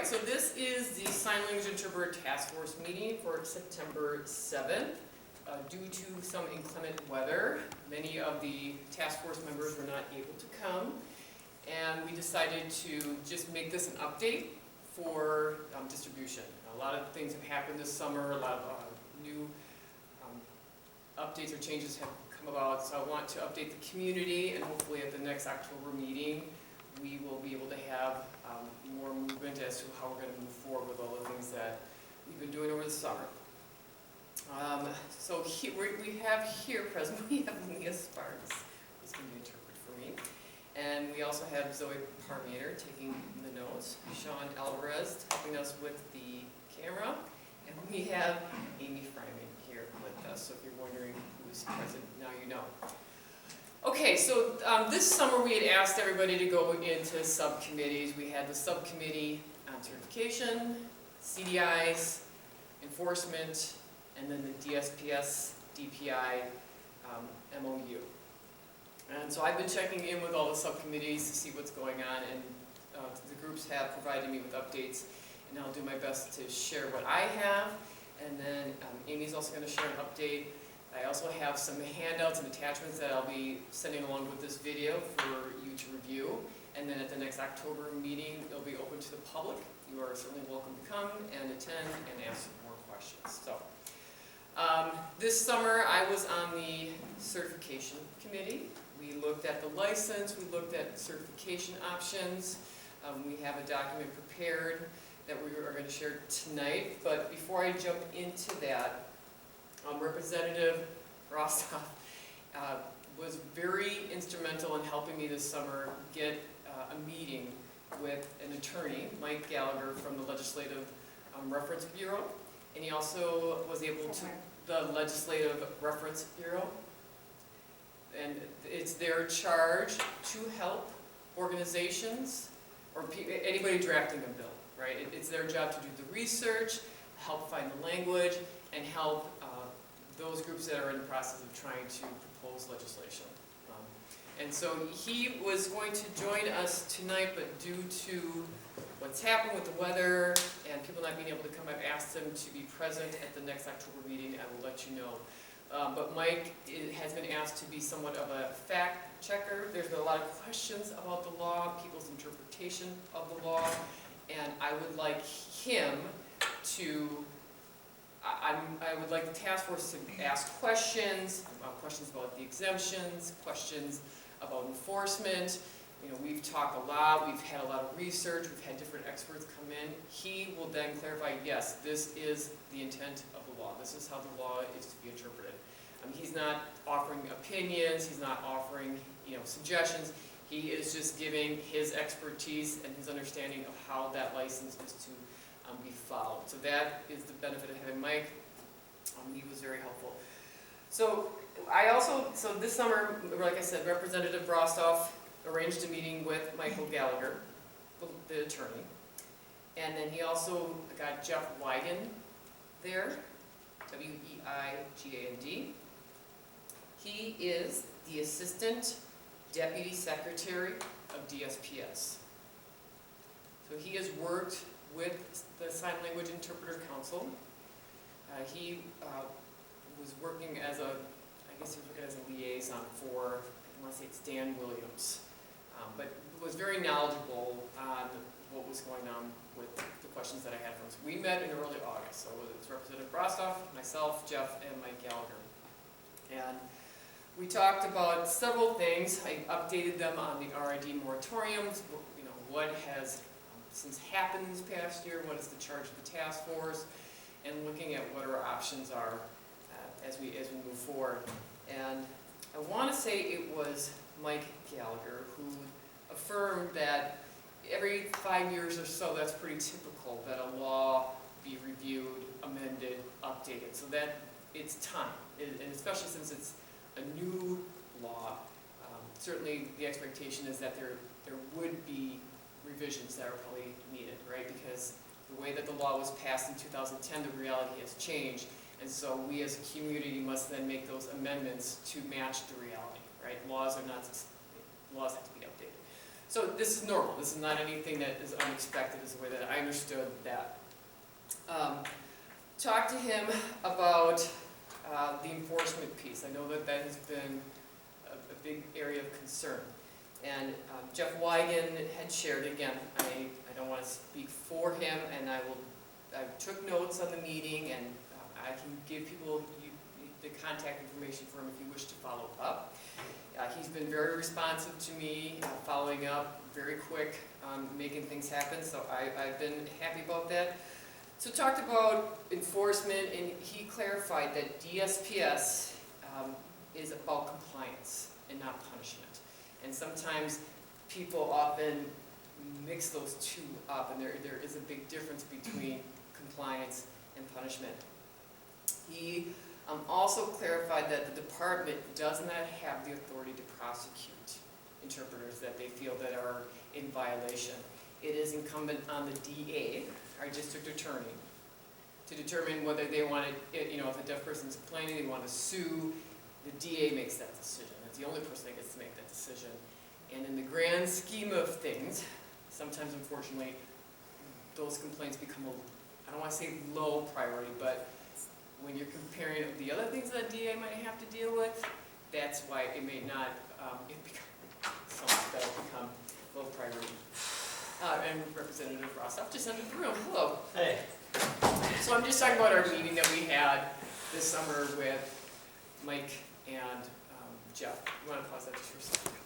right, so this is the Sign Language Interpreter Task Force meeting for September 7th. Due to some inclement weather, many of the task force members were not able to come, and we decided to just make this an update for distribution. A lot of things have happened this summer, a lot of new updates or changes have come about, so I want to update the community, and hopefully at the next October meeting we will be able to have more movement as to how we're going to move forward with all the things that we've been doing over the summer. So we have here present, we have Leah Sparks, who's going to interpret for me. And we also have Zoe Parmater taking the notes, Sean Alvarez helping us with the camera, and we have Amy Fryman here with us. So if you're wondering who's present, now you know. Okay, so this summer we had asked everybody to go into subcommittees. We had the subcommittee on certification, CDIs, enforcement, and then the DSPS, DPI, MOU. And so I've been checking in with all the subcommittees to see what's going on, and the groups have provided me with updates, and I'll do my best to share what I have. And then Amy's also going to share an update. I also have some handouts and attachments that I'll be sending along with this video for you to review. And then at the next October meeting, it'll be open to the public. You are certainly welcome to come and attend and ask more questions. So, this summer I was on the certification committee. We looked at the license, we looked at certification options. We have a document prepared that we are going to share tonight. But before I jump into that, Representative Rostov was very instrumental in helping me this summer get a meeting with an attorney, Mike Gallagher, from the Legislative Reference Bureau, and he also was able to, the Legislative Reference Bureau, and it's their charge to help organizations or anybody drafting a bill, right? It's their job to do the research, help find the language, and help those groups that are in the process of trying to propose legislation. And so he was going to join us tonight, but due to what's happened with the weather and people not being able to come, I've asked him to be present at the next October meeting. I will let you know. But Mike has been asked to be somewhat of a fact checker. There's been a lot of questions about the law, people's interpretation of the law, and I would like him to I would like the task force to ask questions about the exemptions, questions about enforcement. You know, we've talked a lot, we've had a lot of research, we've had different experts come in. He will then clarify, yes, this is the intent of the law. This is how the law is to be interpreted. He's not offering opinions, he's not offering, suggestions. He is just giving his expertise and his understanding of how that license is to be followed. So that is the benefit of having Mike. He was very helpful. So this summer, like I said, Representative Rostov arranged a meeting with Michael Gallagher, the attorney. And then he also got Jeff Wigan there, W-E-I-G-A-N-D. He is the Assistant Deputy Secretary of DSPS. So he has worked with the Sign Language Interpreter Council. He was working as a liaison for, I want to say it's Dan Williams, but was very knowledgeable on what was going on with the questions that I had from him. So we met in early August, so it was Representative Rostov, myself, Jeff, and Mike Gallagher. And we talked about several things. I updated them on the RID moratoriums, what has since happened this past year, what is the charge of the task force, and looking at what our options are as we move forward. And I want to say it was Mike Gallagher who affirmed that every 5 years or so, that's pretty typical that a law be reviewed, amended, updated, so that it's time, and especially since it's a new law. Certainly the expectation is that there would be revisions that are probably needed, right? Because the way that the law was passed in 2010, the reality has changed, and so we as a community must then make those amendments to match the reality, right? Laws have to be updated. So this is normal, this is not anything that is unexpected, is the way that I understood that. Talk to him about the enforcement piece. I know that that has been a big area of concern. And Jeff Wigan had shared, again, I don't want to speak for him, and I took notes on the meeting, and I can give people the contact information for him if you wish to follow up. He's been very responsive to me, following up, very quick, making things happen, so I've been happy about that. So talked about enforcement, and he clarified that DSPS is about compliance and not punishment. And sometimes people often mix those two up, and there is a big difference between compliance and punishment. He also clarified that the department does not have the authority to prosecute interpreters that they feel that are in violation. It is incumbent on the DA, our district attorney, to determine whether they want to, if a deaf person is complaining, they want to sue. The DA makes that decision. That's the only person that gets to make that decision. And in the grand scheme of things, sometimes unfortunately, those complaints become I don't want to say low priority, but when you're comparing the other things that a DA might have to deal with, that's why it may not, that'll become low priority. And Representative Rossoff just entered the room. Hello. Hey. So I'm just talking about our meeting that we had this summer with Mike and Jeff. You want to pause that just for a second?